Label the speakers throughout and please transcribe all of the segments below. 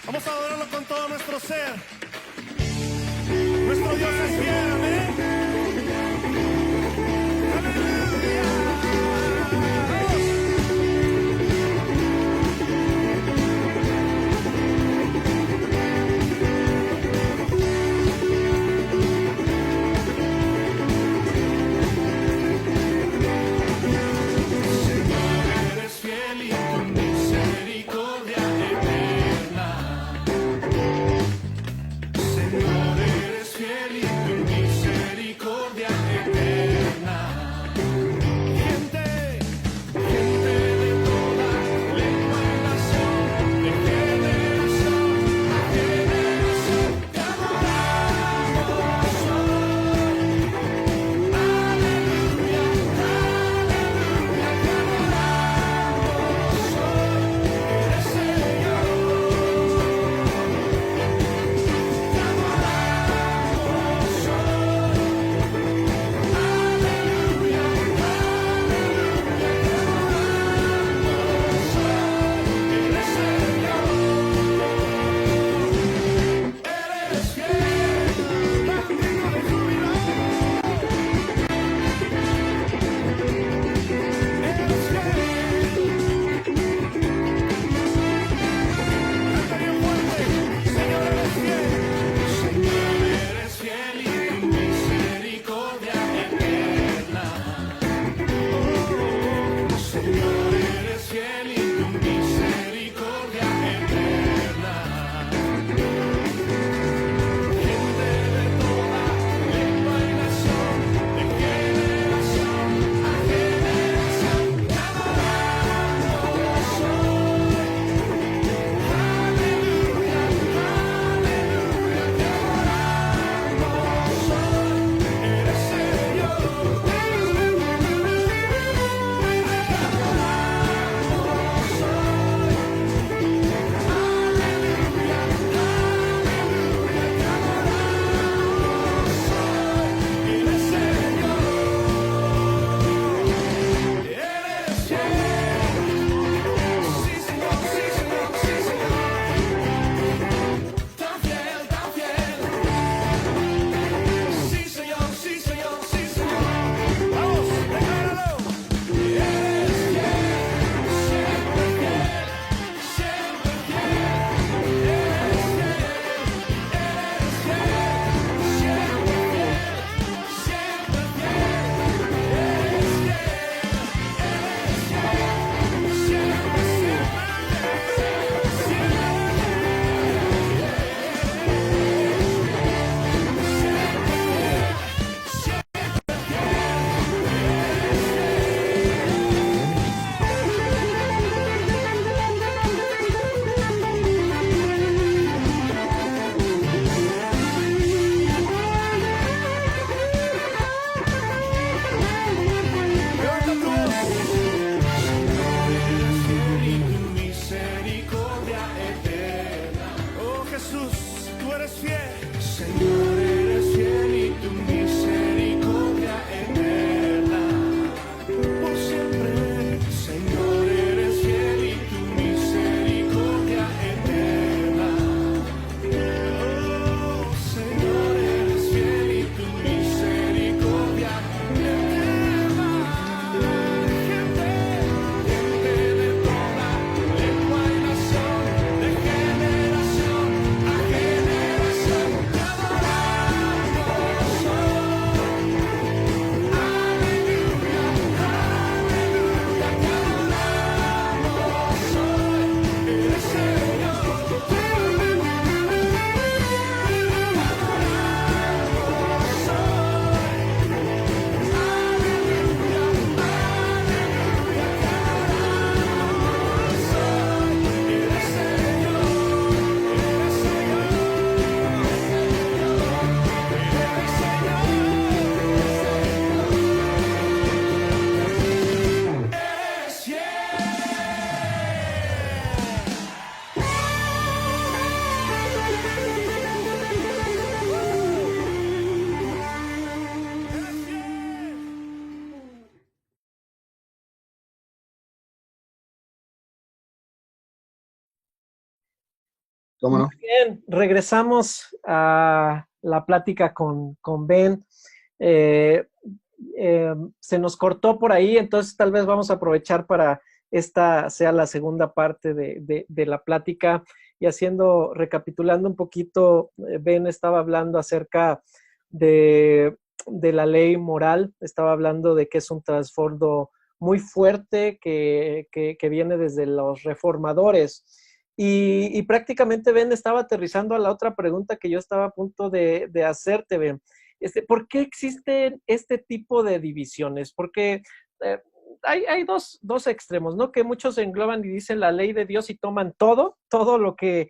Speaker 1: Vamos a adorarlo con todo nuestro ser. Nuestro Dios es fiel, amén. Aleluya.
Speaker 2: ¿Cómo
Speaker 3: Muy
Speaker 2: no?
Speaker 3: bien, regresamos a la plática con Ben. Eh, Se nos cortó por ahí, entonces tal vez vamos a aprovechar para esta sea la segunda parte de la plática y recapitulando un poquito, Ben estaba hablando acerca de, de la ley moral, estaba hablando de que es un trasfondo muy fuerte que viene desde los reformadores. Y prácticamente Ben estaba aterrizando a la otra pregunta que yo estaba a punto de hacerte, Ben. ¿Por qué existen este tipo de divisiones? Porque eh, hay dos extremos, ¿no? Que muchos engloban y dicen la ley de Dios y toman todo lo que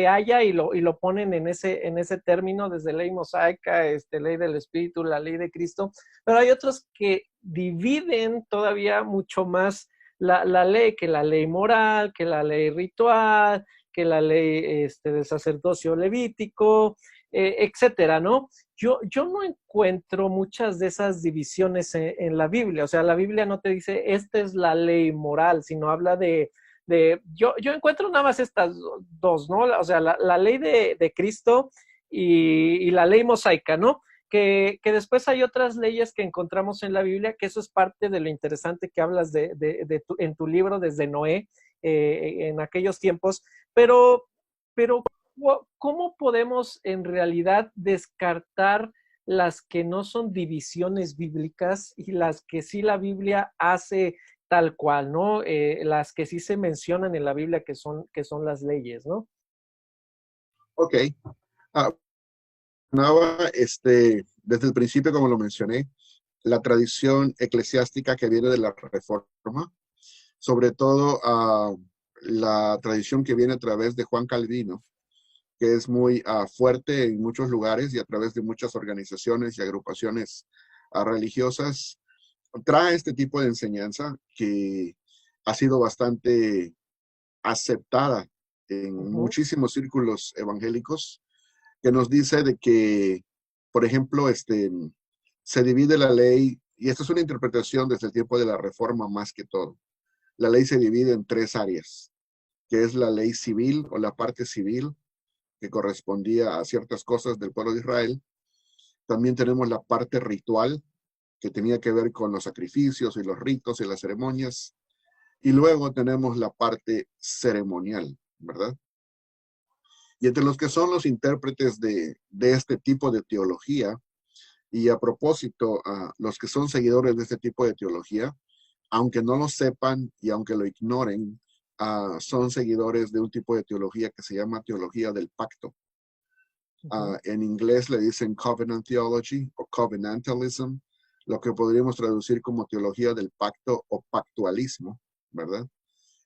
Speaker 3: haya y lo ponen en ese término, desde ley mosaica, ley del Espíritu, la ley de Cristo. Pero hay otros que dividen todavía mucho más la ley, que la ley moral, que la ley ritual, que la ley del sacerdocio levítico, etcétera, ¿no? Yo no encuentro muchas de esas divisiones en la Biblia. O sea, la Biblia no te dice, esta es la ley moral, sino habla yo encuentro nada más estas dos, ¿no? O sea, la ley de Cristo y la ley mosaica, ¿no? Que después hay otras leyes que encontramos en la Biblia, que eso es parte de lo interesante que hablas en tu libro desde Noé, en aquellos tiempos, pero, pero ¿cómo podemos en realidad descartar las que no son divisiones bíblicas y las que sí la Biblia hace tal cual, ¿no? Las que sí se mencionan en la Biblia que son las leyes, ¿no?
Speaker 2: Ok. Ah, desde el principio, como lo mencioné, la tradición eclesiástica que viene de la Reforma, sobre todo la tradición que viene a través de Juan Calvino, que es muy fuerte en muchos lugares y a través de muchas organizaciones y agrupaciones religiosas, trae este tipo de enseñanza que ha sido bastante aceptada en
Speaker 3: Ujú,
Speaker 2: muchísimos círculos evangélicos, que nos dice de que, por ejemplo, se divide la ley, y esta es una interpretación desde el tiempo de la Reforma más que todo. La ley se divide en tres áreas, que es la ley civil o la parte civil, que correspondía a ciertas cosas del pueblo de Israel. También tenemos la parte ritual, que tenía que ver con los sacrificios y los ritos y las ceremonias. Y luego tenemos la parte ceremonial, ¿verdad? Y entre los que son los intérpretes de este tipo de teología, y a propósito, los que son seguidores de este tipo de teología, aunque no lo sepan y aunque lo ignoren, son seguidores de un tipo de teología que se llama teología del pacto.
Speaker 3: ujú.
Speaker 2: En inglés le dicen covenant theology o covenantalism, lo que podríamos traducir como teología del pacto o pactualismo, ¿verdad?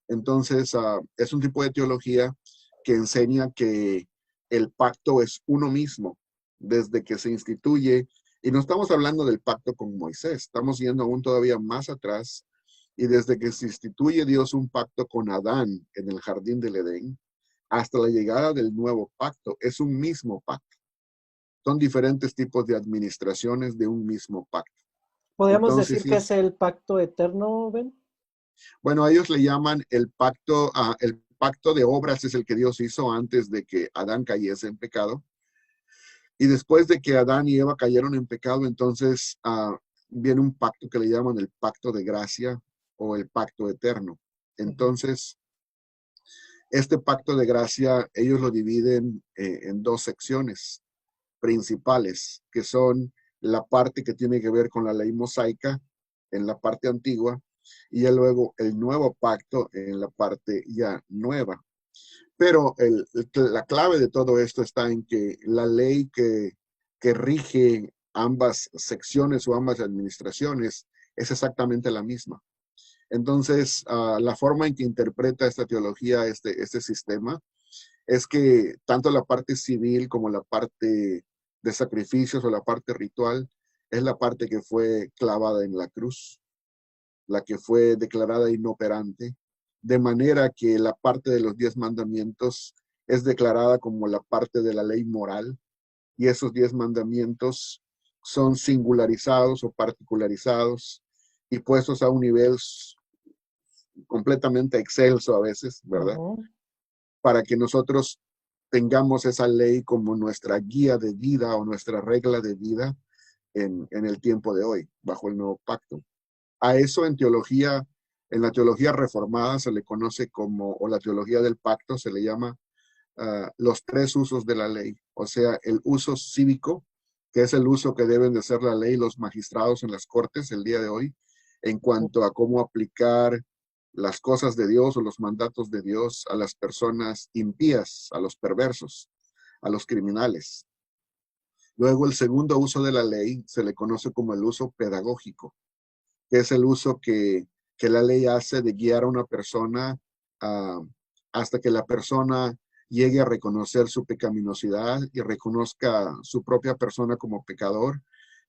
Speaker 2: Entonces, es un tipo de teología que enseña que el pacto es uno mismo desde que se instituye, y no estamos hablando del pacto con Moisés, estamos yendo aún todavía más atrás, y desde que se instituye Dios un pacto con Adán en el jardín del Edén, hasta la llegada del nuevo pacto, es un mismo pacto. Son diferentes tipos de administraciones de un mismo pacto.
Speaker 3: Podríamos
Speaker 2: Entonces,
Speaker 3: decir
Speaker 2: sí
Speaker 3: que es el pacto eterno, Ben.
Speaker 2: bueno, a ellos le llaman el pacto de obras es el que Dios hizo antes de que Adán cayese en pecado. Y después de que Adán y Eva cayeron en pecado, entonces viene un pacto que le llaman el pacto de gracia o el pacto eterno.
Speaker 3: Ujú,
Speaker 2: Entonces, este pacto de gracia, ellos lo dividen en dos secciones principales, que son la parte que tiene que ver con la ley mosaica en la parte antigua, y ya luego el nuevo pacto en la parte ya nueva. Pero la clave de todo esto está en que la ley que rige ambas secciones o ambas administraciones es exactamente la misma. Entonces, la forma en que interpreta esta teología, este sistema, es que tanto la parte civil como la parte de sacrificios o la parte ritual es la parte que fue clavada en la cruz, la que fue declarada inoperante, de manera que la parte de los 10 mandamientos es declarada como la parte de la ley moral, y esos 10 mandamientos son singularizados o particularizados y puestos a un nivel completamente excelso a veces, ¿verdad?
Speaker 3: ujú.
Speaker 2: para que nosotros tengamos esa ley como nuestra guía de vida o nuestra regla de vida en el tiempo de hoy, bajo el nuevo pacto. A eso en la teología reformada se le conoce como, o la teología del pacto se le llama los tres usos de la ley. O sea, el uso cívico, que es el uso que deben de hacer la ley los magistrados en las cortes el día de hoy, en cuanto a cómo aplicar las cosas de Dios o los mandatos de Dios a las personas impías, a los perversos, a los criminales. Luego, el segundo uso de la ley se le conoce como el uso pedagógico, que es el uso que la ley hace de guiar a una persona hasta que la persona llegue a reconocer su pecaminosidad y reconozca su propia persona como pecador,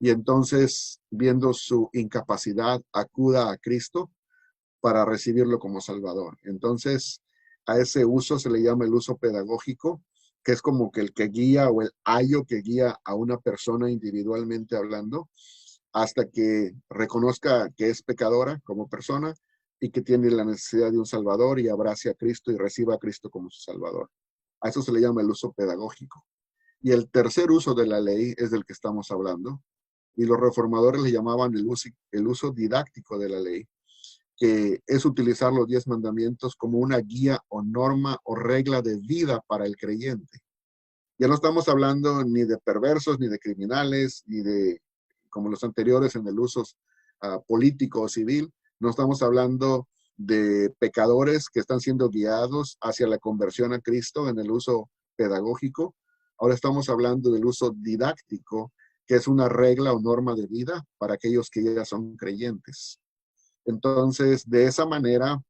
Speaker 2: y entonces, viendo su incapacidad, acuda a Cristo para recibirlo como Salvador. Entonces, a ese uso se le llama el uso pedagógico, que es como que el que guía o el ayo que guía a una persona individualmente hablando, hasta que reconozca que es pecadora como persona y que tiene la necesidad de un Salvador y abrace a Cristo y reciba a Cristo como su Salvador. A eso se le llama el uso pedagógico. Y el tercer uso de la ley es del que estamos hablando, y los reformadores le llamaban el uso didáctico de la ley, que es utilizar los 10 mandamientos como una guía o norma o regla de vida para el creyente. Ya no estamos hablando ni de perversos, ni de criminales, ni de, como los anteriores en el uso político o civil, no estamos hablando de pecadores que están siendo guiados hacia la conversión a Cristo en el uso pedagógico. Ahora estamos hablando del uso didáctico, que es una regla o norma de vida para aquellos que ya son creyentes. Entonces, de esa manera,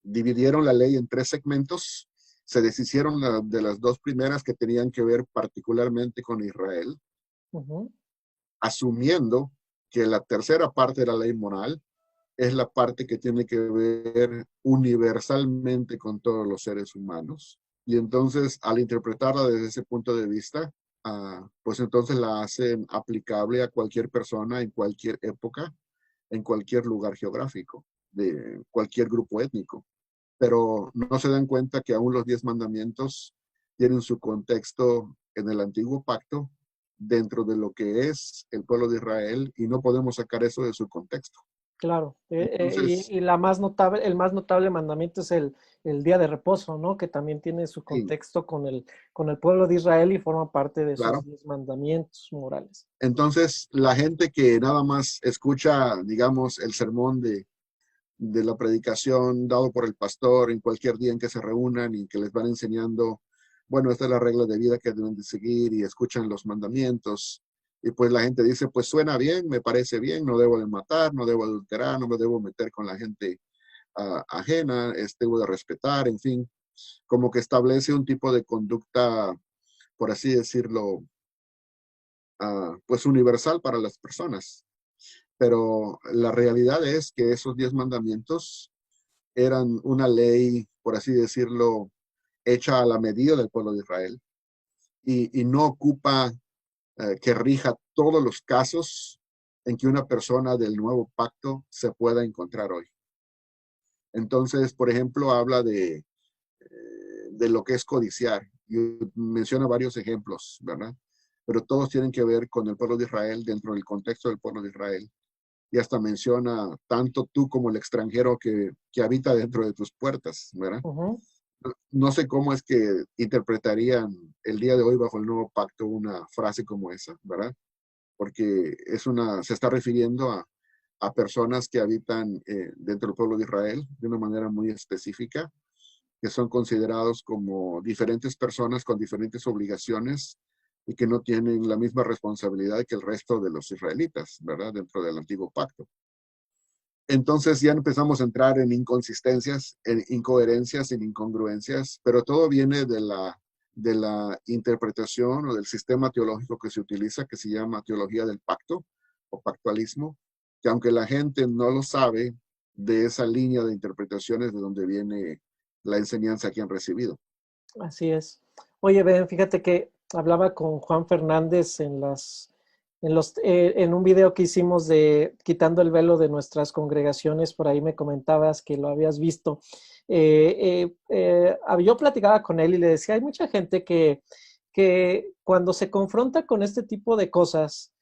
Speaker 2: dividieron la ley en 3 segmentos. Se deshicieron de las 2 primeras que tenían que ver particularmente con Israel, asumiendo que la tercera parte de la ley moral es la parte que tiene que ver universalmente con todos los seres humanos. Y entonces, al interpretarla desde ese punto de vista, pues entonces la hacen aplicable a cualquier persona en cualquier época, en cualquier lugar geográfico, de cualquier grupo étnico. Pero no se dan cuenta que aún los 10 mandamientos tienen su contexto en el antiguo pacto, dentro de lo que es el pueblo de Israel, y no podemos sacar eso de su contexto.
Speaker 3: Claro,
Speaker 2: Entonces,
Speaker 3: y la más notable, el más notable mandamiento es el día de reposo, ¿no? Que también tiene su
Speaker 2: sí,
Speaker 3: contexto con el pueblo de Israel y forma parte de esos
Speaker 2: claro.
Speaker 3: 10 mandamientos morales.
Speaker 2: Entonces, la gente que nada más escucha, digamos, el sermón de la predicación dado por el pastor en cualquier día en que se reúnan y que les van enseñando, bueno, esta es la regla de vida que deben de seguir, y escuchan los mandamientos. Y pues la gente dice, pues suena bien, me parece bien, no debo de matar, no debo adulterar, no me debo meter con la gente ajena, debo de respetar, en fin, como que establece un tipo de conducta, por así decirlo, pues universal para las personas. Pero la realidad es que esos 10 mandamientos eran una ley, por así decirlo, hecha a la medida del pueblo de Israel, y no ocupa que rija todos los casos en que una persona del nuevo pacto se pueda encontrar hoy. Entonces, por ejemplo, habla de lo que es codiciar, y menciona varios ejemplos, ¿verdad? Pero todos tienen que ver con el pueblo de Israel, dentro del contexto del pueblo de Israel. Y hasta menciona tanto tú como el extranjero que habita dentro de tus puertas, ¿verdad? No sé cómo es que interpretarían el día de hoy bajo el nuevo pacto una frase como esa, ¿verdad? Porque se está refiriendo a personas que habitan dentro del pueblo de Israel de una manera muy específica, que son considerados como diferentes personas con diferentes obligaciones y que no tienen la misma responsabilidad que el resto de los israelitas, ¿verdad? Dentro del antiguo pacto. Entonces ya empezamos a entrar en inconsistencias, en incoherencias, en incongruencias, pero todo viene de la interpretación o del sistema teológico que se utiliza, que se llama teología del pacto o pactualismo, que aunque la gente no lo sabe, de esa línea de interpretaciones de donde viene la enseñanza que han recibido.
Speaker 3: Así es. Oye, Ben, fíjate que hablaba con Juan Fernández en un video que hicimos de Quitando el velo de nuestras congregaciones. Por ahí me comentabas que lo habías visto. Yo platicaba con él y le decía, hay mucha gente que cuando se confronta con este tipo de cosas,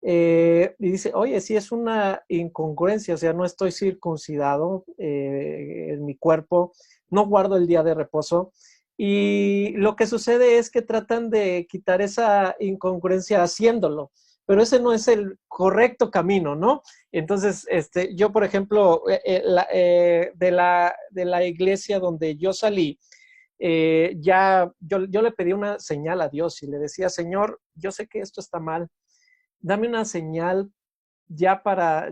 Speaker 3: y dice, oye, sí es una incongruencia, o sea, no estoy circuncidado en mi cuerpo, no guardo el día de reposo. Y lo que sucede es que tratan de quitar esa incongruencia haciéndolo, pero ese no es el correcto camino, ¿no? Entonces, yo, por ejemplo, de la iglesia donde yo salí, yo le pedí una señal a Dios y le decía, Señor, yo sé que esto está mal, dame una señal ya para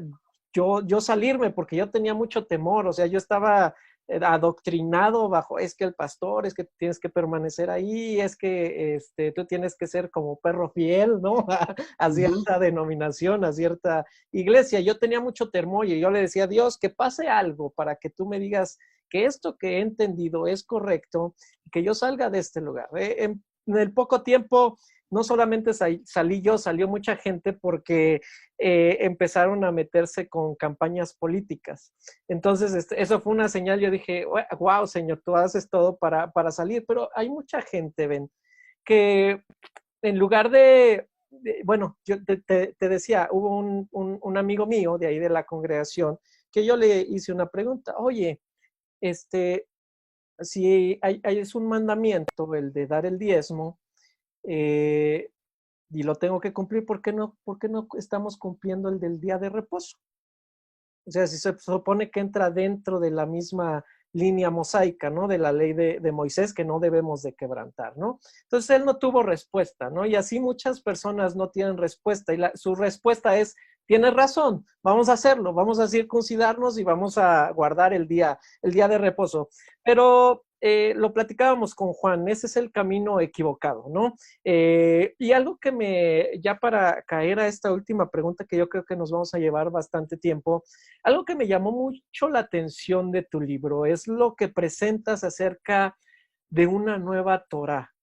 Speaker 3: yo salirme, porque yo tenía mucho temor, o sea, yo estaba adoctrinado bajo, es que el pastor, es que tienes que permanecer ahí, es que tú tienes que ser como perro fiel, ¿no? A
Speaker 2: Ujú.
Speaker 3: cierta denominación, a cierta iglesia. Yo tenía mucho temor y yo le decía, Dios, que pase algo para que tú me digas que esto que he entendido es correcto y que yo salga de este lugar. En el poco tiempo no solamente salí yo, salió mucha gente porque empezaron a meterse con campañas políticas. Entonces, eso fue una señal. Yo dije, wow, Señor, tú haces todo para salir, pero hay mucha gente, ven, que en lugar bueno, yo te decía, hubo un amigo mío de ahí de la congregación que yo le hice una pregunta, oye, si es un mandamiento el de dar el diezmo, eh, y lo tengo que cumplir, por qué no estamos cumpliendo el del día de reposo? O sea, si se supone que entra dentro de la misma línea mosaica, ¿no? De la ley de Moisés que no debemos de quebrantar, ¿no? Entonces él no tuvo respuesta, ¿no? Y así muchas personas no tienen respuesta y su respuesta es, tienes razón, vamos a hacerlo, vamos a circuncidarnos y vamos a guardar el día de reposo. Pero lo platicábamos con Juan, ese es el camino equivocado, ¿no? Y algo ya para caer a esta última pregunta que yo creo que nos vamos a llevar bastante tiempo, algo que me llamó mucho la atención de tu libro es lo que presentas acerca de una nueva Torá.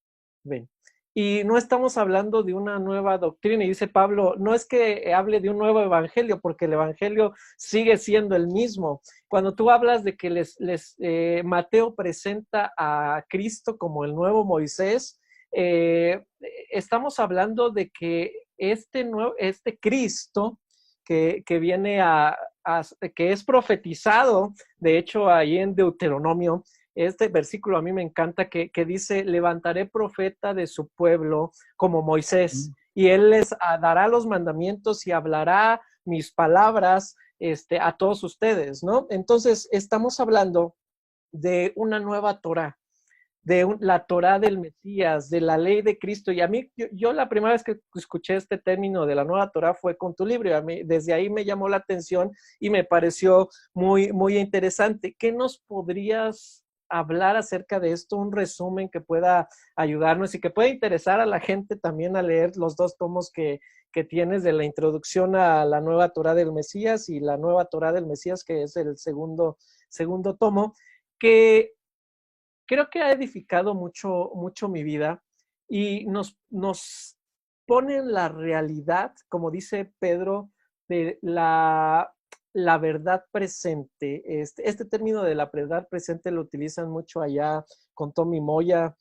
Speaker 3: Ven. Y no estamos hablando de una nueva doctrina. Y dice Pablo, no es que hable de un nuevo evangelio, porque el evangelio sigue siendo el mismo. Cuando tú hablas de que Mateo presenta a Cristo como el nuevo Moisés, estamos hablando de que este Cristo que viene que es profetizado, de hecho, ahí en Deuteronomio, este versículo a mí me encanta que dice, levantaré profeta de su pueblo como Moisés, y él les dará los mandamientos y hablará mis palabras a todos ustedes, ¿no? Entonces, estamos hablando de una nueva Torá, la Torá del Mesías, de la ley de Cristo. Y a mí, yo la primera vez que escuché este término de la nueva Torá fue con tu libro. Y a mí, desde ahí me llamó la atención y me pareció muy, muy interesante. ¿Qué nos podrías hablar acerca de esto? Un resumen que pueda ayudarnos y que pueda interesar a la gente también a leer los dos tomos que tienes de la introducción a la nueva Torá del Mesías y la nueva Torá del Mesías, que es el segundo tomo, que creo que ha edificado mucho, mucho mi vida y nos pone en la realidad, como dice Pedro, de la verdad presente. Este término de la verdad presente lo utilizan mucho allá con Tommy Moya,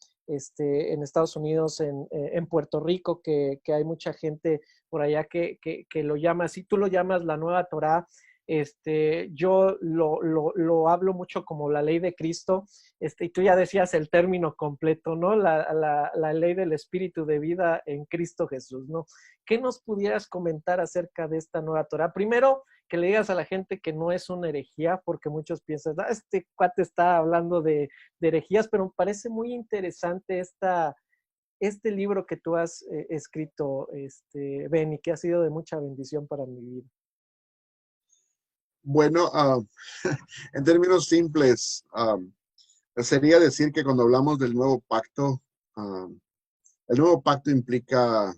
Speaker 3: en Estados Unidos, en Puerto Rico, que hay mucha gente por allá que lo llama así. Tú lo llamas la nueva Torá. Yo lo hablo mucho como la ley de Cristo, y tú ya decías el término completo, ¿no? La ley del espíritu de vida en Cristo Jesús, ¿no? ¿Qué nos pudieras comentar acerca de esta nueva Torá? Primero, que le digas a la gente que no es una herejía, porque muchos piensan, este cuate está hablando de herejías, pero me parece muy interesante este libro que tú has escrito, Ben, y que ha sido de mucha bendición para mi vida.
Speaker 2: Bueno, en términos simples, sería decir que cuando hablamos del nuevo pacto, el nuevo pacto implica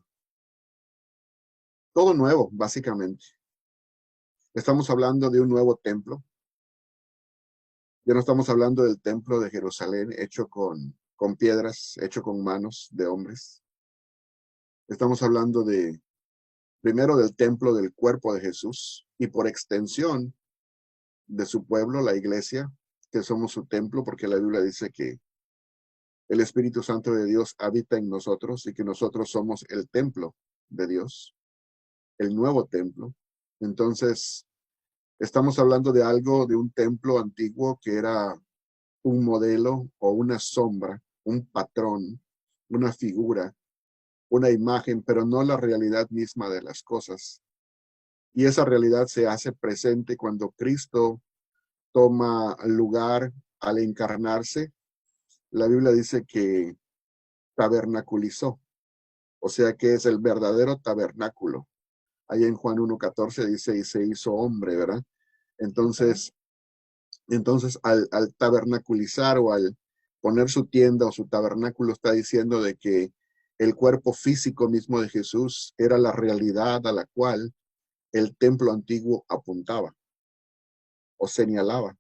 Speaker 2: todo nuevo, básicamente. Estamos hablando de un nuevo templo. Ya no estamos hablando del templo de Jerusalén hecho con piedras, hecho con manos de hombres. Estamos hablando primero del templo del cuerpo de Jesús y por extensión de su pueblo, la iglesia, que somos su templo, porque la Biblia dice que el Espíritu Santo de Dios habita en nosotros y que nosotros somos el templo de Dios, el nuevo templo. Entonces, estamos hablando de algo, de un templo antiguo que era un modelo o una sombra, un patrón, una figura, una imagen, pero no la realidad misma de las cosas. Y esa realidad se hace presente cuando Cristo toma lugar al encarnarse. La Biblia dice que tabernaculizó, o sea que es el verdadero tabernáculo. Ahí en Juan 1:14 dice, y se hizo hombre, ¿verdad? Entonces, al tabernaculizar o al poner su tienda o su tabernáculo, está diciendo de que el cuerpo físico mismo de Jesús era la realidad a la cual el templo antiguo apuntaba o señalaba.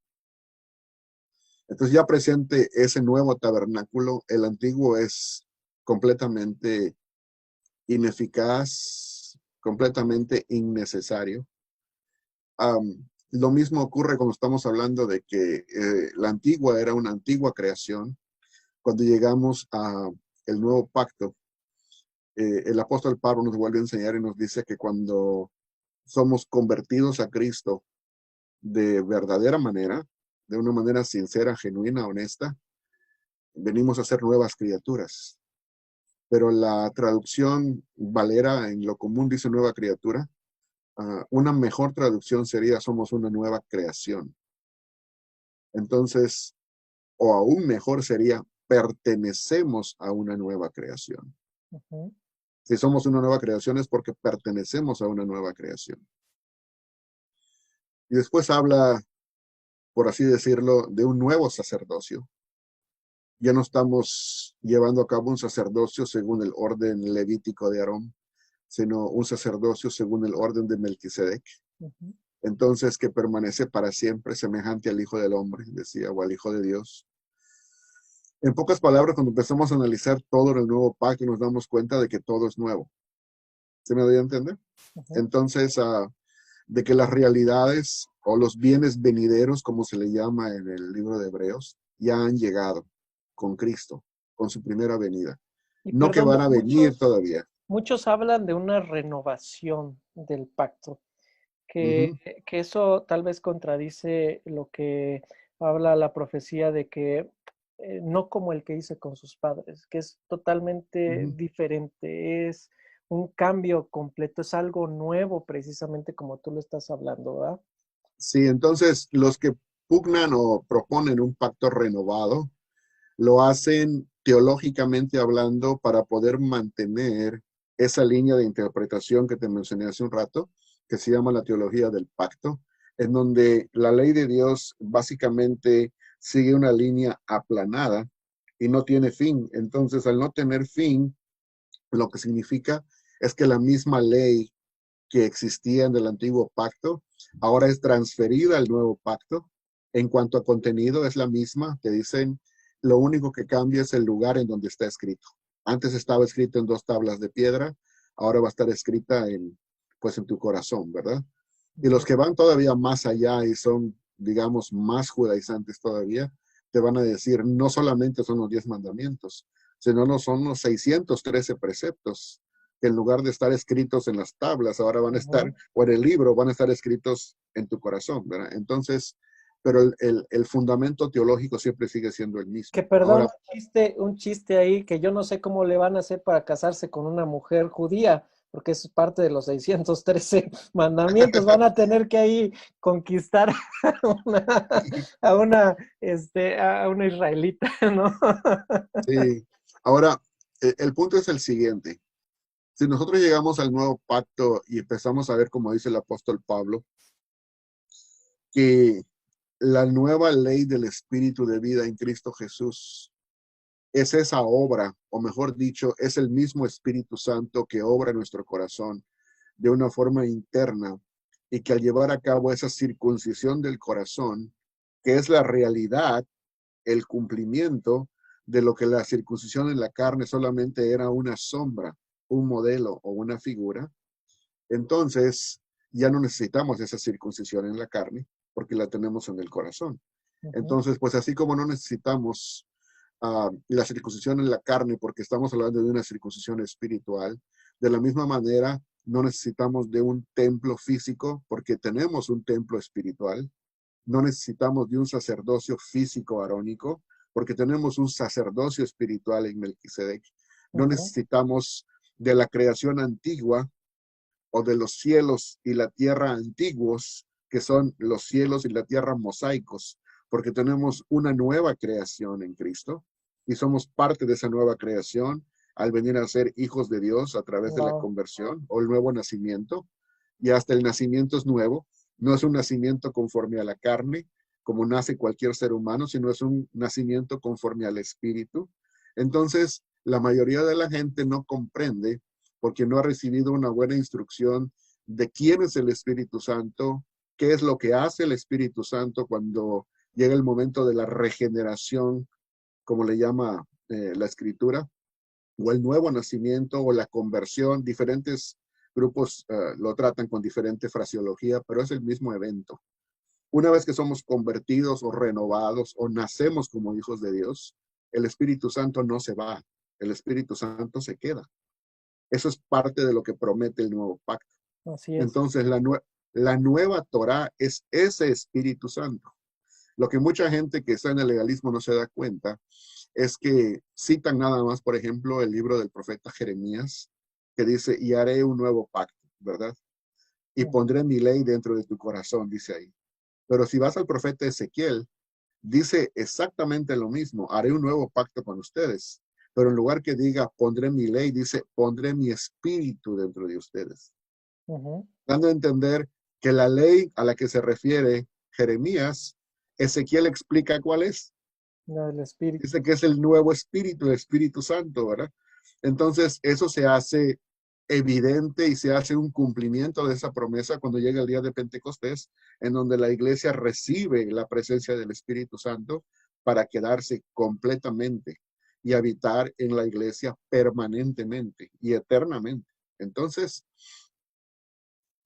Speaker 2: Entonces ya presente ese nuevo tabernáculo, el antiguo es completamente ineficaz, completamente innecesario. Lo mismo ocurre cuando estamos hablando de que la antigua era una antigua creación. Cuando llegamos a el nuevo pacto, el apóstol Pablo nos vuelve a enseñar y nos dice que cuando somos convertidos a Cristo de verdadera manera, de una manera sincera, genuina, honesta, venimos a ser nuevas criaturas. Pero la traducción Valera en lo común dice nueva criatura. Una mejor traducción sería somos una nueva creación. Entonces, o aún mejor sería pertenecemos a una nueva creación.
Speaker 3: Ujú.
Speaker 2: Si somos una nueva creación es porque pertenecemos a una nueva creación. Y después habla, por así decirlo, de un nuevo sacerdocio. Ya no estamos llevando a cabo un sacerdocio según el orden levítico de Aarón, sino un sacerdocio según el orden de Melquisedec.
Speaker 3: Ujú.
Speaker 2: Entonces, que permanece para siempre, semejante al Hijo del Hombre, decía, o al Hijo de Dios. En pocas palabras, cuando empezamos a analizar todo en el nuevo pacto, nos damos cuenta de que todo es nuevo. ¿Se me doy a entender?
Speaker 3: Ujú.
Speaker 2: Entonces, de que las realidades o los bienes venideros, como se le llama en el libro de Hebreos, ya han llegado con Cristo, con su primera venida.
Speaker 3: Y
Speaker 2: No que
Speaker 3: perdón,
Speaker 2: van a venir todavía.
Speaker 3: muchos hablan de una renovación del pacto,
Speaker 2: Ujú,
Speaker 3: que eso tal vez contradice lo que habla la profecía de que no como el que hice con sus padres, que es totalmente
Speaker 2: ujú.
Speaker 3: diferente, es un cambio completo, es algo nuevo precisamente como tú lo estás hablando, ¿verdad?
Speaker 2: Sí, entonces los que pugnan o proponen un pacto renovado, lo hacen teológicamente hablando para poder mantener esa línea de interpretación que te mencioné hace un rato, que se llama la teología del pacto, en donde la ley de Dios básicamente sigue una línea aplanada y no tiene fin. Entonces, al no tener fin, lo que significa es que la misma ley que existía en el antiguo pacto ahora es transferida al nuevo pacto. En cuanto a contenido, es la misma. Te dicen, lo único que cambia es el lugar en donde está escrito. Antes estaba escrito en 2 tablas de piedra, ahora va a estar escrita pues en tu corazón, ¿verdad? Y los
Speaker 3: Ujú.
Speaker 2: que van todavía más allá y son, digamos, más judaizantes todavía, te van a decir, no solamente son los 10 mandamientos, sino no son los 613 preceptos, que en lugar de estar escritos en las tablas, ahora van a estar,
Speaker 3: Ujú.
Speaker 2: o en el libro, van a estar escritos en tu corazón, ¿verdad? Entonces, pero el fundamento teológico siempre sigue siendo el
Speaker 3: Que
Speaker 2: mismo.
Speaker 3: perdón,
Speaker 2: Ahora,
Speaker 3: un chiste ahí que yo no sé cómo le van a hacer para casarse con una mujer judía, porque eso es parte de los 613 mandamientos. Van a tener que ahí conquistar a una, a una israelita, ¿no?
Speaker 2: sí, ahora, el punto es el siguiente. Si nosotros llegamos al nuevo pacto y empezamos a ver, como dice el apóstol Pablo, que la nueva ley del Espíritu de vida en Cristo Jesús es esa obra, o mejor dicho, es el mismo Espíritu Santo que obra en nuestro corazón de una forma interna y que al llevar a cabo esa circuncisión del corazón, que es la realidad, el cumplimiento de lo que la circuncisión en la carne solamente era una sombra, un modelo o una figura, entonces ya no necesitamos esa circuncisión en la carne porque la tenemos en el corazón.
Speaker 3: Ujú.
Speaker 2: Entonces, pues así como no necesitamos la circuncisión en la carne, porque estamos hablando de una circuncisión espiritual, de la misma manera no necesitamos de un templo físico, porque tenemos un templo espiritual. No necesitamos de un sacerdocio físico arónico, porque tenemos un sacerdocio espiritual en Melquisedec. No
Speaker 3: Ujú.
Speaker 2: necesitamos de la creación antigua o de los cielos y la tierra antiguos, que son los cielos y la tierra mosaicos, porque tenemos una nueva creación en Cristo y somos parte de esa nueva creación al venir a ser hijos de Dios a través de la
Speaker 3: Wow.
Speaker 2: conversión o el nuevo nacimiento. Y hasta el nacimiento es nuevo, no es un nacimiento conforme a la carne, como nace cualquier ser humano, sino es un nacimiento conforme al Espíritu. Entonces, la mayoría de la gente no comprende porque no ha recibido una buena instrucción de quién es el Espíritu Santo, qué es lo que hace el Espíritu Santo cuando llega el momento de la regeneración, como le llama la Escritura, o el nuevo nacimiento o la conversión. Diferentes grupos lo tratan con diferente fraseología, pero es el mismo evento. Una vez que somos convertidos o renovados o nacemos como hijos de Dios, el Espíritu Santo no se va, el Espíritu Santo se queda. Eso es parte de lo que promete el nuevo pacto.
Speaker 3: Así es.
Speaker 2: Entonces, la nueva Torah es ese Espíritu Santo. Lo que mucha gente que está en el legalismo no se da cuenta es que citan nada más, por ejemplo, el libro del profeta Jeremías, que dice, y haré un nuevo pacto, ¿verdad? Y
Speaker 3: Ujú.
Speaker 2: pondré mi ley dentro de tu corazón, dice ahí. Pero si vas al profeta Ezequiel, dice exactamente lo mismo, haré un nuevo pacto con ustedes. Pero en lugar que diga, pondré mi ley, dice, pondré mi espíritu dentro de ustedes.
Speaker 3: Ujú.
Speaker 2: Dando a entender que la ley a la que se refiere Jeremías, Ezequiel explica cuál es.
Speaker 3: No, el espíritu.
Speaker 2: Dice que es el nuevo espíritu, el Espíritu Santo, ¿verdad? Entonces, eso se hace evidente y se hace un cumplimiento de esa promesa cuando llega el día de Pentecostés, en donde la iglesia recibe la presencia del Espíritu Santo para quedarse completamente y habitar en la iglesia permanentemente y eternamente. Entonces,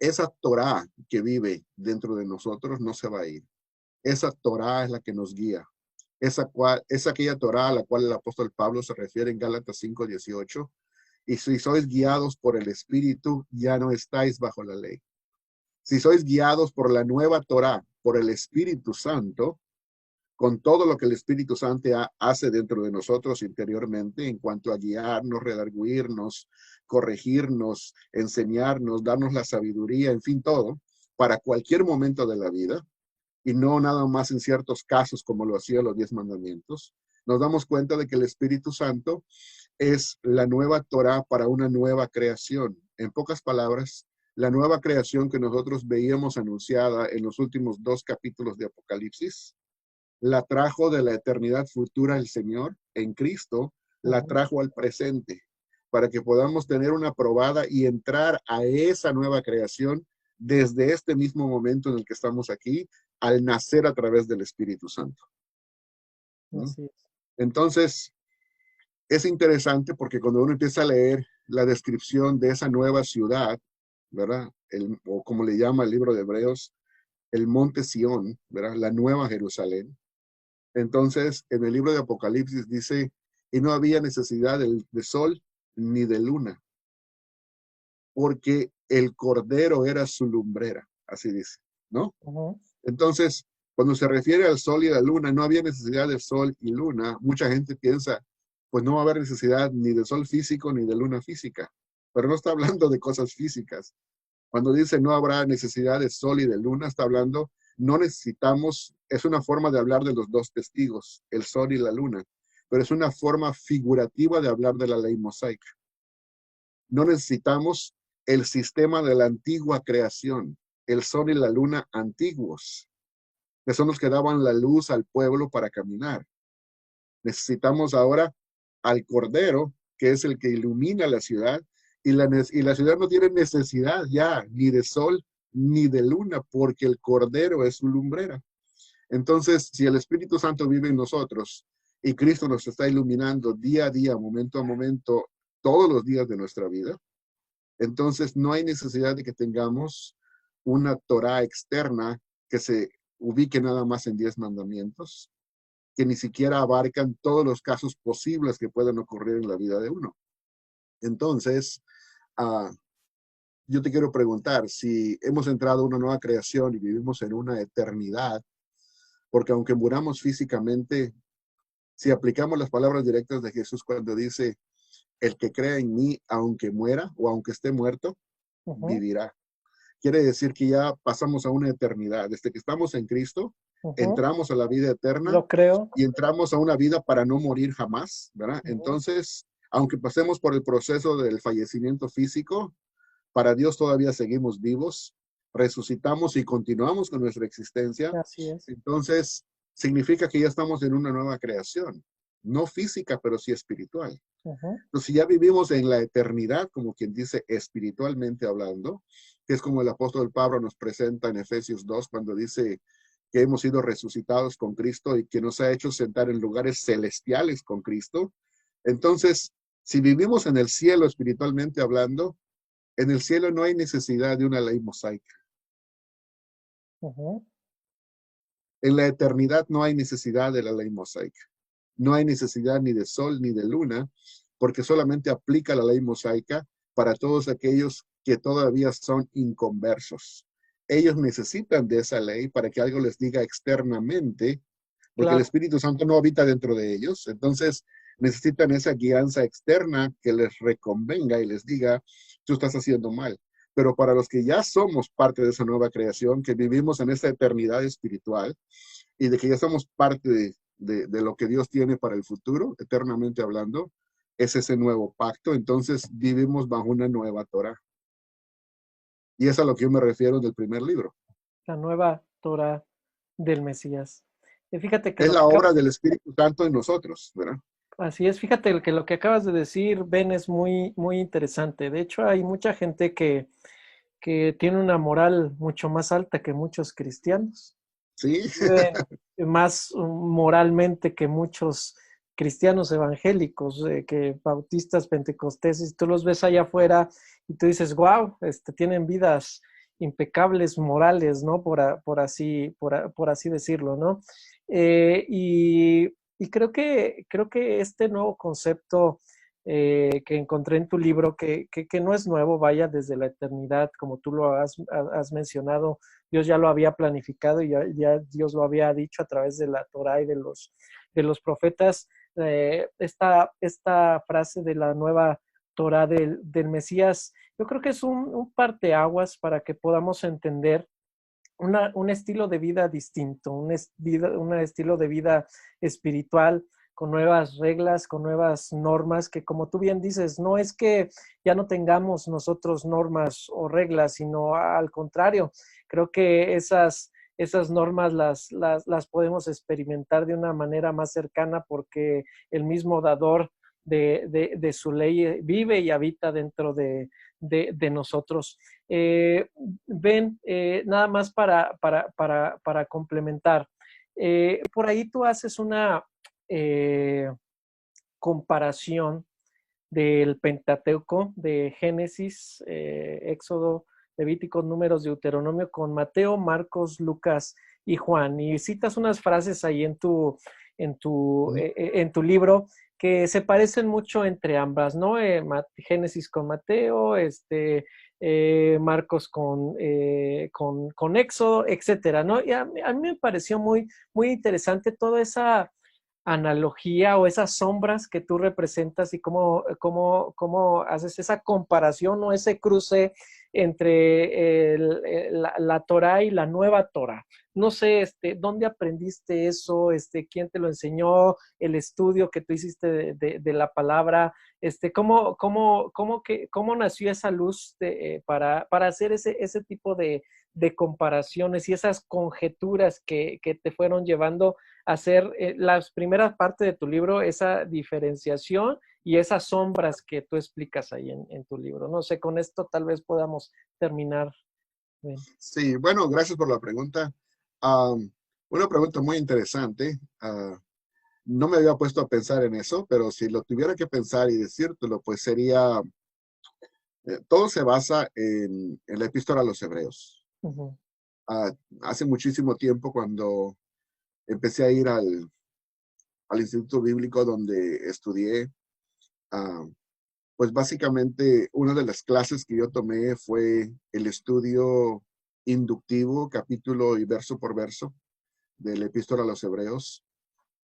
Speaker 2: esa Torá que vive dentro de nosotros no se va a ir. Esa Torá es la que nos guía. Es aquella Torá a la cual el apóstol Pablo se refiere en Gálatas 5:18. Y si sois guiados por el Espíritu, ya no estáis bajo la ley. Si sois guiados por la nueva Torá, por el Espíritu Santo, con todo lo que el Espíritu Santo hace dentro de nosotros interiormente en cuanto a guiarnos, redarguirnos, corregirnos, enseñarnos, darnos la sabiduría, en fin, todo, para cualquier momento de la vida, y no nada más en ciertos casos como lo hacían los 10 mandamientos, nos damos cuenta de que el Espíritu Santo es la nueva Torá para una nueva creación. En pocas palabras, la nueva creación que nosotros veíamos anunciada en los últimos 2 capítulos de Apocalipsis, la trajo de la eternidad futura el Señor en Cristo, la
Speaker 3: Ujú.
Speaker 2: trajo al presente, para que podamos tener una probada y entrar a esa nueva creación desde este mismo momento en el que estamos aquí, al nacer a través del Espíritu Santo. ¿Mm?
Speaker 3: Así es.
Speaker 2: Entonces, es interesante porque cuando uno empieza a leer la descripción de esa nueva ciudad, ¿verdad? O como le llama el libro de Hebreos, el monte Sión, ¿verdad? La nueva Jerusalén. Entonces, en el libro de Apocalipsis dice, y no había necesidad de sol ni de luna, porque el Cordero era su lumbrera, así dice, ¿no?
Speaker 3: Ujú.
Speaker 2: Entonces, cuando se refiere al sol y la luna, no había necesidad de sol y luna. Mucha gente piensa, pues no va a haber necesidad ni de sol físico ni de luna física, pero no está hablando de cosas físicas. Cuando dice no habrá necesidad de sol y de luna, está hablando, no necesitamos, es una forma de hablar de los dos testigos, el sol y la luna, pero es una forma figurativa de hablar de la ley mosaica. No necesitamos el sistema de la antigua creación, el sol y la luna antiguos, que son los que daban la luz al pueblo para caminar. Necesitamos ahora al Cordero, que es el que ilumina la ciudad, y la ciudad no tiene necesidad ya ni de sol ni de luna, porque el Cordero es su lumbrera. Entonces, si el Espíritu Santo vive en nosotros y Cristo nos está iluminando día a día, momento a momento, todos los días de nuestra vida, entonces no hay necesidad de que tengamos una Torah externa que se ubique nada más en 10 mandamientos, que ni siquiera abarcan todos los casos posibles que pueden ocurrir en la vida de uno. Entonces, uh, yo te quiero preguntar si hemos entrado a una nueva creación y vivimos en una eternidad, porque aunque muramos físicamente, si aplicamos las palabras directas de Jesús cuando dice, el que crea en mí, aunque muera o aunque esté muerto, vivirá. Quiere decir que ya pasamos a una eternidad. Desde que estamos en Cristo, entramos a la vida eterna.
Speaker 3: Lo creo.
Speaker 2: Y entramos a una vida para no morir jamás, ¿verdad? Entonces, aunque pasemos por el proceso del fallecimiento físico, para Dios todavía seguimos vivos, resucitamos y continuamos con nuestra existencia.
Speaker 3: Así es.
Speaker 2: Entonces, significa que ya estamos en una nueva creación, no física, pero sí espiritual. Entonces, si ya vivimos en la eternidad, como quien dice, espiritualmente hablando, que es como el apóstol Pablo nos presenta en Efesios 2, cuando dice que hemos sido resucitados con Cristo y que nos ha hecho sentar en lugares celestiales con Cristo. Entonces, si vivimos en el cielo espiritualmente hablando, en el cielo no hay necesidad de una ley mosaica. En la eternidad no hay necesidad de la ley mosaica. No hay necesidad ni de sol ni de luna, porque solamente aplica la ley mosaica para todos aquellos que todavía son inconversos. Ellos necesitan de esa ley para que algo les diga externamente, porque el Espíritu Santo no habita dentro de ellos. Entonces necesitan esa guianza externa que les reconvenga y les diga, tú estás haciendo mal. Pero para los que ya somos parte de esa nueva creación, que vivimos en esta eternidad espiritual y de que ya somos parte de lo que Dios tiene para el futuro, eternamente hablando, es ese nuevo pacto. Entonces vivimos bajo una nueva Torah. Y es a lo que yo me refiero del primer libro.
Speaker 3: La nueva Torah del Mesías. Y fíjate que
Speaker 2: es la obra del Espíritu Santo en nosotros, ¿verdad?
Speaker 3: Así es, fíjate que lo que acabas de decir, Ben, es muy, muy interesante. De hecho, hay mucha gente que tiene una moral mucho más alta que muchos cristianos.
Speaker 2: Sí.
Speaker 3: Viven más moralmente que muchos cristianos evangélicos, que bautistas, pentecosteses. Tú los ves allá afuera y tú dices, wow, tienen vidas impecables, morales, ¿no? Por así decirlo, ¿no? Y creo que este nuevo concepto que encontré en tu libro, que no es nuevo, vaya, desde la eternidad, como tú lo has mencionado, Dios ya lo había planificado y ya Dios lo había dicho a través de la Torá y de los profetas. Esta frase de la nueva Torá del Mesías, yo creo que es un parteaguas para que podamos entender un estilo de vida distinto, un estilo de vida espiritual, con nuevas reglas, con nuevas normas, que como tú bien dices, no es que ya no tengamos nosotros normas o reglas, sino al contrario, creo que esas normas las podemos experimentar de una manera más cercana porque el mismo dador de su ley vive y habita dentro de nosotros. Ben, nada más para complementar. Por ahí tú haces una comparación del Pentateuco, de Génesis, Éxodo, Levítico, Números, Deuteronomio, con Mateo, Marcos, Lucas y Juan. Y citas unas frases ahí en tu libro que se parecen mucho entre ambas, ¿no? Génesis con Mateo, Marcos con Éxodo, etcétera, ¿no? Y a mí me pareció muy, muy interesante toda esa analogía o esas sombras que tú representas y cómo haces esa comparación o ese cruce entre la Torá y la nueva Torá. No sé, ¿dónde aprendiste eso? ¿Quién te lo enseñó? El estudio que tú hiciste de la palabra, ¿cómo nació esa luz para hacer ese tipo de comparaciones y esas conjeturas que te fueron llevando a hacer las primeras partes de tu libro, esa diferenciación y esas sombras que tú explicas ahí en tu libro? No sé, con esto tal vez podamos terminar. Bien.
Speaker 2: Sí, bueno, gracias por la pregunta. Una pregunta muy interesante. No me había puesto a pensar en eso, pero si lo tuviera que pensar y decírtelo, pues sería, todo se basa en la epístola a los hebreos. ah, hace muchísimo tiempo cuando empecé a ir al Instituto Bíblico donde estudié, ah, pues básicamente una de las clases que yo tomé fue el estudio inductivo, capítulo y verso por verso, del Epístola a los Hebreos.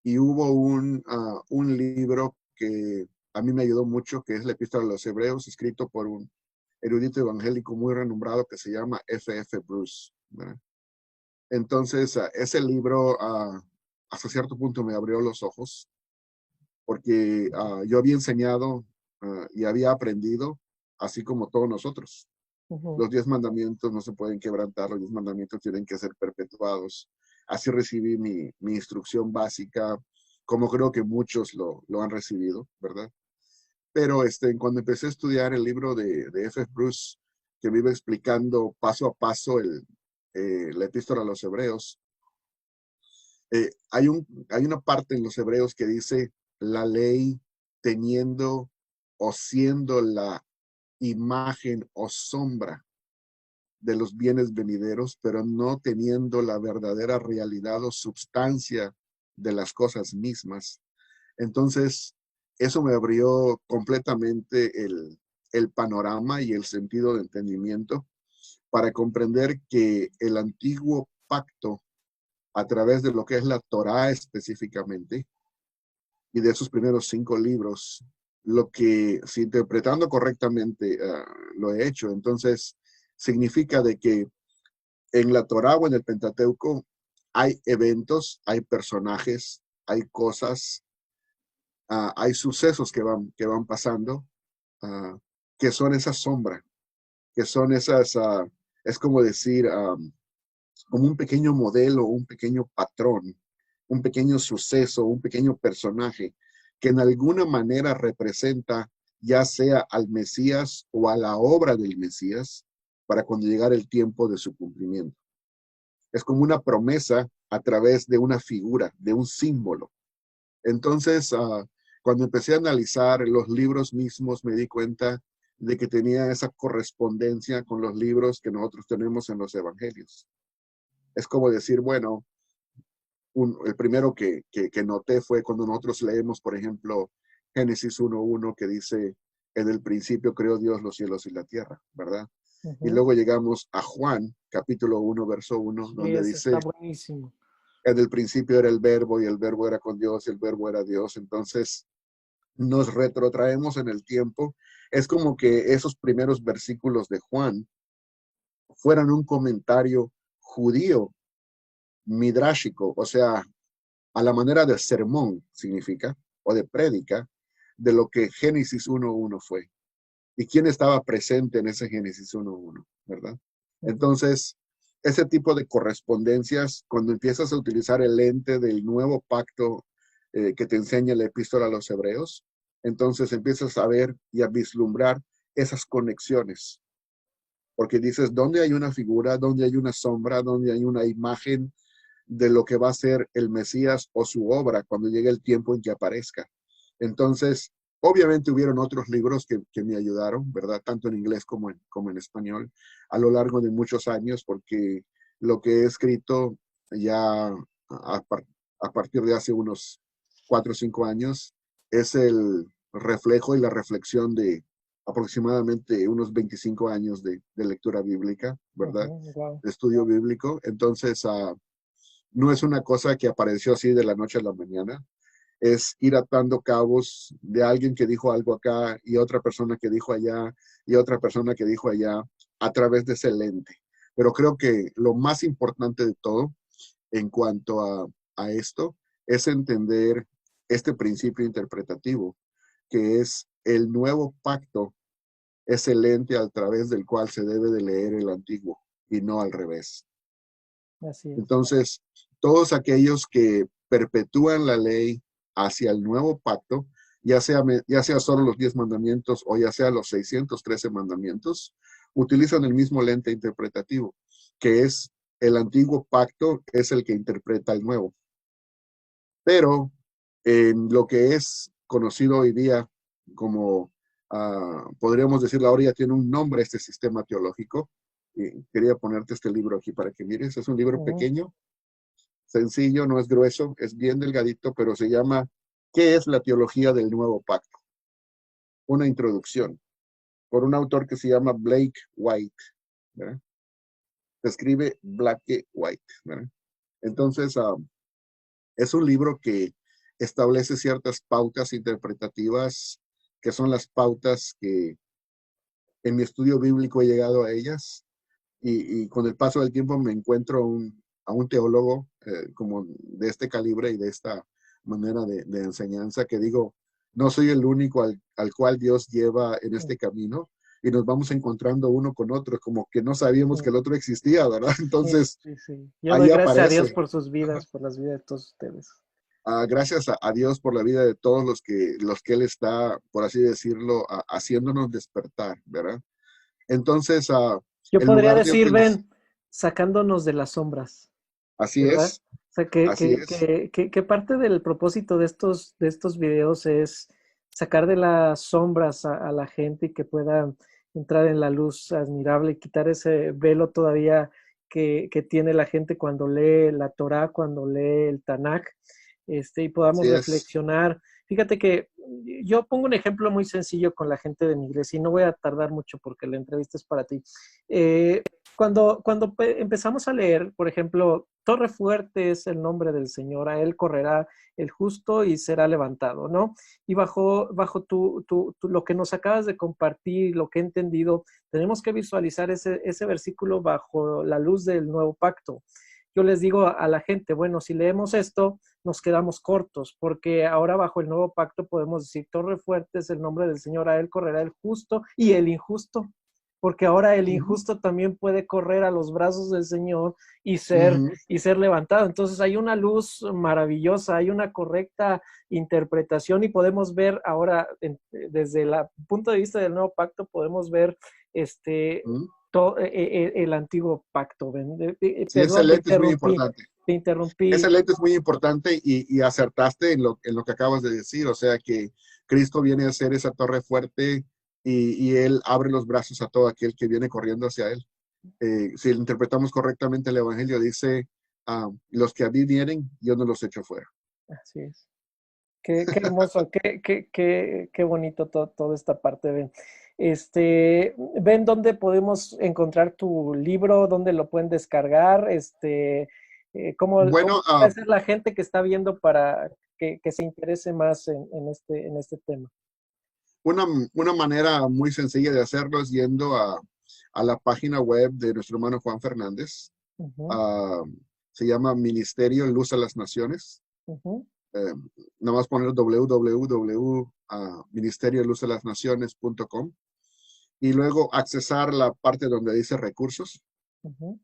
Speaker 2: Y hubo un libro que a mí me ayudó mucho, que es la Epístola a los Hebreos, escrito por un erudito evangélico muy renombrado que se llama F.F. Bruce, ¿verdad? Entonces, ese libro hasta cierto punto me abrió los ojos, porque yo había enseñado y había aprendido, así como todos nosotros.
Speaker 3: Ujú.
Speaker 2: Los 10 mandamientos no se pueden quebrantar, los 10 mandamientos tienen que ser perpetuados. Así recibí mi instrucción básica, como creo que muchos lo han recibido, ¿verdad? Pero cuando empecé a estudiar el libro de F.F. Bruce, que me iba explicando paso a paso la epístola a los Hebreos, hay una parte en los Hebreos que dice la ley teniendo o siendo la imagen o sombra de los bienes venideros, pero no teniendo la verdadera realidad o substancia de las cosas mismas. Entonces, eso me abrió completamente el panorama y el sentido de entendimiento para comprender que el antiguo pacto, a través de lo que es la Torá específicamente, y de esos primeros 5 libros, lo que, si interpretando correctamente, lo he hecho, entonces significa de que en la Torá o en el Pentateuco hay eventos, hay personajes, hay cosas, hay sucesos que van pasando, uh, que son esa sombra, que son esas, es como decir, como un pequeño modelo, un pequeño patrón, un pequeño suceso, un pequeño personaje que en alguna manera representa ya sea al Mesías o a la obra del Mesías para cuando llegara el tiempo de su cumplimiento. Es como una promesa a través de una figura, de un símbolo. Entonces, cuando empecé a analizar los libros mismos, me di cuenta de que tenía esa correspondencia con los libros que nosotros tenemos en los evangelios. Es como decir, bueno, el primero que noté fue cuando nosotros leemos, por ejemplo, Génesis 1:1, que dice, en el principio creó Dios los cielos y la tierra, ¿verdad? Y
Speaker 3: Ujú.
Speaker 2: luego llegamos a Juan, capítulo 1, verso 1,
Speaker 3: Sí,
Speaker 2: donde
Speaker 3: ese está
Speaker 2: dice,
Speaker 3: buenísimo.
Speaker 2: en el principio era el verbo y el verbo era con Dios y el verbo era Dios. Entonces nos retrotraemos en el tiempo. Es como que esos primeros versículos de Juan fueran un comentario judío, midrásico, o sea, a la manera de sermón significa, o de prédica, de lo que Génesis 1:1 fue. ¿Y quién estaba presente en ese Génesis 1:1, verdad?
Speaker 3: Ujú.
Speaker 2: Entonces, ese tipo de correspondencias, cuando empiezas a utilizar el lente del nuevo pacto que te enseña la epístola a los hebreos, entonces empiezas a ver y a vislumbrar esas conexiones. Porque dices, ¿dónde hay una figura? ¿Dónde hay una sombra? ¿Dónde hay una imagen de lo que va a ser el Mesías o su obra cuando llegue el tiempo en que aparezca? Entonces, obviamente hubieron otros libros que me ayudaron, ¿verdad? Tanto en inglés como en español, a lo largo de muchos años, porque lo que he escrito ya a partir de hace unos 4 o 5 años es el reflejo y la reflexión de aproximadamente unos 25 años de lectura bíblica, ¿verdad?
Speaker 3: Ujú. Wow.
Speaker 2: De estudio bíblico. Entonces, no es una cosa que apareció así de la noche a la mañana, es ir atando cabos de alguien que dijo algo acá y otra persona que dijo allá y otra persona que dijo allá a través de ese lente. Pero creo que lo más importante de todo en cuanto a esto es entender este principio interpretativo, que es el nuevo pacto, es el lente a través del cual se debe de leer el antiguo y no al revés.
Speaker 3: Así es.
Speaker 2: Entonces, todos aquellos que perpetúan la ley hacia el nuevo pacto, ya sea solo los 10 mandamientos o ya sea los 613 mandamientos, utilizan el mismo lente interpretativo, que es el antiguo pacto es el que interpreta el nuevo. Pero en lo que es conocido hoy día como, podríamos decirlo ahora ya tiene un nombre este sistema teológico, Y quería ponerte este libro aquí para que mires. Es un libro
Speaker 3: Ujú.
Speaker 2: pequeño, sencillo, no es grueso, es bien delgadito, pero se llama ¿Qué es la teología del nuevo pacto? Una introducción, por un autor que se llama Blake White, ¿verdad? Se escribe Blake White, ¿verdad? Entonces, es un libro que establece ciertas pautas interpretativas, que son las pautas que en mi estudio bíblico he llegado a ellas, y con el paso del tiempo me encuentro a un teólogo como de este calibre y de esta manera de enseñanza, que digo, no soy el único al cual Dios lleva en este camino, y nos vamos encontrando uno con otro, como que no sabíamos que el otro existía, ¿verdad?
Speaker 3: Sí,
Speaker 2: Entonces,
Speaker 3: sí, sí. Yo doy
Speaker 2: ahí
Speaker 3: gracias a Dios
Speaker 2: aparece.
Speaker 3: por sus vidas, por las vidas de todos ustedes.
Speaker 2: Gracias a Dios por la vida de todos los que Él está, por así decirlo, haciéndonos despertar, ¿verdad? Entonces,
Speaker 3: Yo
Speaker 2: en
Speaker 3: podría
Speaker 2: lugar de
Speaker 3: decir,
Speaker 2: utilizar,
Speaker 3: ven, sacándonos de las sombras,
Speaker 2: así
Speaker 3: ¿verdad?
Speaker 2: es,
Speaker 3: O sea,
Speaker 2: así es,
Speaker 3: que parte del propósito de estos videos es sacar de las sombras a la gente y que pueda entrar en la luz admirable y quitar ese velo todavía que tiene la gente cuando lee la Torá, cuando lee el Tanakh, y podamos
Speaker 2: así es.
Speaker 3: reflexionar. Fíjate que yo pongo un ejemplo muy sencillo con la gente de mi iglesia y no voy a tardar mucho porque la entrevista es para ti. Cuando empezamos a leer, por ejemplo, Torre fuerte es el nombre del Señor, a él correrá el justo y será levantado, ¿no? Y bajo lo que nos acabas de compartir, lo que he entendido, tenemos que visualizar ese versículo bajo la luz del nuevo pacto. Yo les digo a la gente, bueno, si leemos esto, nos quedamos cortos, porque ahora bajo el nuevo pacto podemos decir, Torre fuerte es el nombre del Señor, a él correrá el justo y el injusto, porque ahora el
Speaker 2: Ujú,
Speaker 3: injusto también puede correr a los brazos del Señor
Speaker 2: ujú,
Speaker 3: y ser levantado. Entonces hay una luz maravillosa, hay una correcta interpretación y podemos ver ahora, desde el punto de vista del nuevo pacto, podemos ver este,
Speaker 2: ujú.
Speaker 3: el antiguo pacto.
Speaker 2: Sí, ese
Speaker 3: Perdón,
Speaker 2: lente es muy importante.
Speaker 3: te
Speaker 2: Ese
Speaker 3: interrumpí.
Speaker 2: lente es muy importante y acertaste en lo que acabas de decir, o sea que Cristo viene a ser esa torre fuerte y Él abre los brazos a todo aquel que viene corriendo hacia Él. Si interpretamos correctamente el Evangelio, dice, los que a mí vienen, yo no los echo fuera.
Speaker 3: Así es. Qué hermoso, qué bonito toda esta parte, Ben. Ben, ¿dónde podemos encontrar tu libro? ¿Dónde lo pueden descargar? ¿Cómo
Speaker 2: Bueno,
Speaker 3: puede ser la gente que está viendo para que se interese más en este tema?
Speaker 2: una, una manera muy sencilla de hacerlo es yendo a la página web de nuestro hermano Juan Fernández.
Speaker 3: Ujú,
Speaker 2: Ah, Se llama Ministerio Luz a las Naciones.
Speaker 3: ujú,
Speaker 2: Eh, Nada más poner www.ministerioluzalasnaciones.com y luego accesar la parte donde dice recursos
Speaker 3: ujú.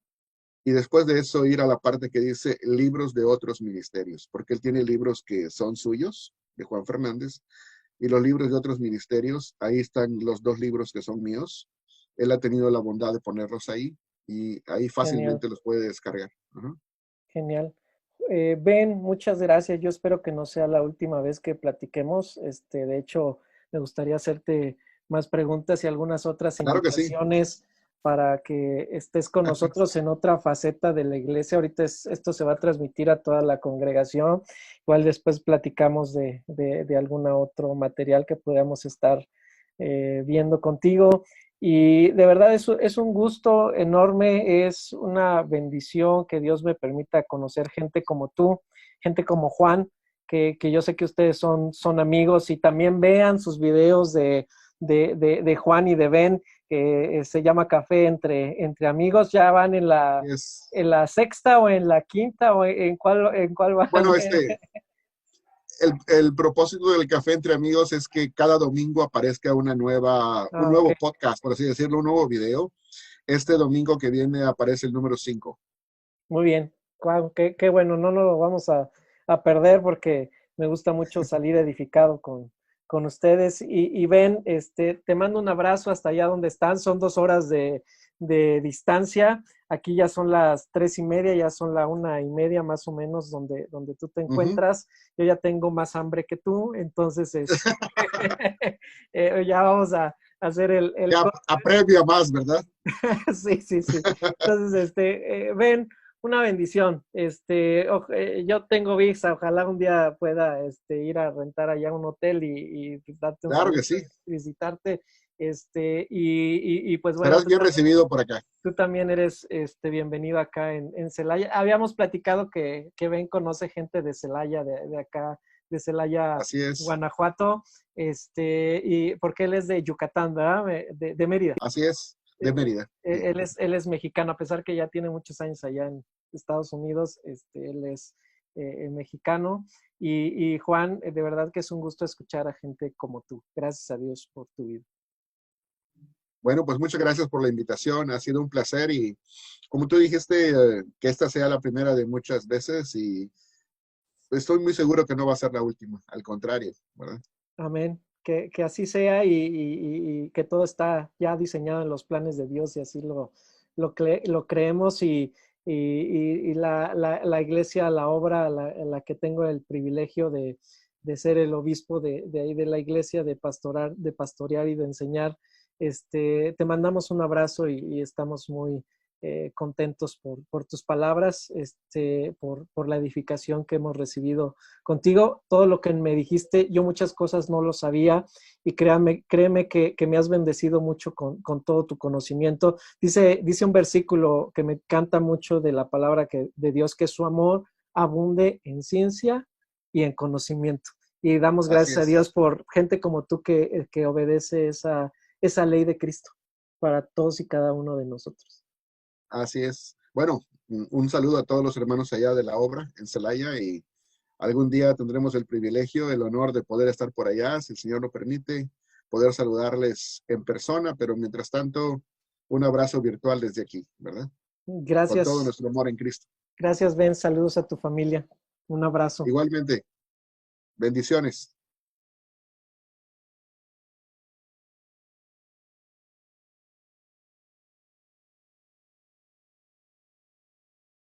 Speaker 2: y después de eso ir a la parte que dice libros de otros ministerios, porque él tiene libros que son suyos, de Juan Fernández, y los libros de otros ministerios, ahí están los dos libros que son míos. Él ha tenido la bondad de ponerlos ahí y ahí
Speaker 3: Genial.
Speaker 2: fácilmente los puede descargar. Ajá.
Speaker 3: Genial. Ben, muchas gracias. Yo espero que no sea la última vez que platiquemos. De hecho, me gustaría hacerte más preguntas y algunas otras
Speaker 2: Claro que sí.
Speaker 3: invitaciones para que estés con nosotros en otra faceta de la iglesia. Ahorita esto se va a transmitir a toda la congregación. Igual después platicamos de algún otro material que podamos estar viendo contigo. Y de verdad es un gusto enorme, es una bendición que Dios me permita conocer gente como tú, gente como Juan, que yo sé que ustedes son amigos y también vean sus videos de Juan y de Ben, que se llama Café entre amigos, ya van
Speaker 2: Es,
Speaker 3: en la sexta o en la quinta o en cuál van.
Speaker 2: bueno, el propósito del café entre amigos es que cada domingo aparezca un
Speaker 3: Ah, ok,
Speaker 2: nuevo podcast, por así decirlo, un nuevo video. Este domingo que viene aparece el número 5.
Speaker 3: muy bien. Guau, qué bueno, no nos lo vamos a perder porque me gusta mucho salir edificado con ustedes. Y Ben, te mando un abrazo hasta allá donde están. Son 2 horas de distancia. Aquí ya son las 3:30, ya son la 1:30 más o menos donde tú te
Speaker 2: Uh -huh.
Speaker 3: encuentras. Yo ya tengo más hambre que tú, entonces ya vamos hacer el
Speaker 2: Ya apremia más, ¿verdad?
Speaker 3: sí, sí, sí. Entonces, ven, una bendición. Yo tengo visa, ojalá un día pueda ir a rentar allá un hotel y pues, darte un
Speaker 2: Claro
Speaker 3: saludo,
Speaker 2: que sí.
Speaker 3: visitarte. Y pues bueno,
Speaker 2: Serás bien recibido por acá.
Speaker 3: tú también eres bienvenido acá en Celaya. Habíamos platicado que Ben conoce gente de Celaya, de acá, de Celaya,
Speaker 2: Así es.
Speaker 3: Guanajuato, y porque él es de Yucatán, ¿verdad? De Mérida.
Speaker 2: Así es. De Mérida. Sí.
Speaker 3: Él es mexicano, a pesar que ya tiene muchos años allá en Estados Unidos, él es mexicano. Y Juan, de verdad que es un gusto escuchar a gente como tú. Gracias a Dios por tu vida.
Speaker 2: Bueno, pues muchas gracias por la invitación. Ha sido un placer y como tú dijiste, que esta sea la primera de muchas veces y estoy muy seguro que no va a ser la última. Al contrario, ¿verdad?
Speaker 3: Amén. Que así sea y que todo está ya diseñado en los planes de Dios y así lo creemos y la iglesia, la obra en la que tengo el privilegio de ser el obispo de ahí de la iglesia, de pastorear y de enseñar, te mandamos un abrazo y estamos muy contentos por tus palabras, por la edificación que hemos recibido contigo. Todo lo que me dijiste, yo muchas cosas no lo sabía y créeme que me has bendecido mucho con todo tu conocimiento. Dice un versículo que me encanta mucho de la palabra de Dios, que su amor abunde en ciencia y en conocimiento. Y damos
Speaker 2: Así
Speaker 3: gracias a
Speaker 2: es.
Speaker 3: Dios por gente como tú que obedece esa ley de Cristo para todos y cada uno de nosotros.
Speaker 2: Así es. Bueno, un saludo a todos los hermanos allá de la obra en Celaya y algún día tendremos el privilegio, el honor de poder estar por allá, si el Señor lo permite, poder saludarles en persona, pero mientras tanto, un abrazo virtual desde aquí, ¿verdad? Con todo
Speaker 3: Gracias,
Speaker 2: nuestro amor en Cristo.
Speaker 3: gracias Ben, saludos a tu familia, un abrazo.
Speaker 2: Igualmente, bendiciones.